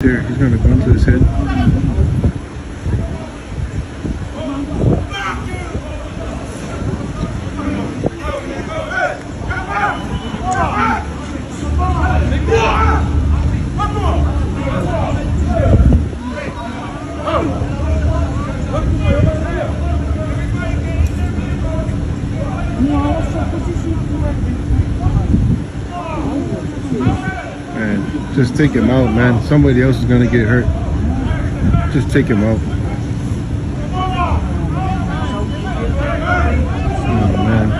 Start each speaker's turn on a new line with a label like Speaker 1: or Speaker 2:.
Speaker 1: There, he's gonna go into his head. Man, just take him out, man. Somebody else is gonna get hurt. Just take him out. Oh man.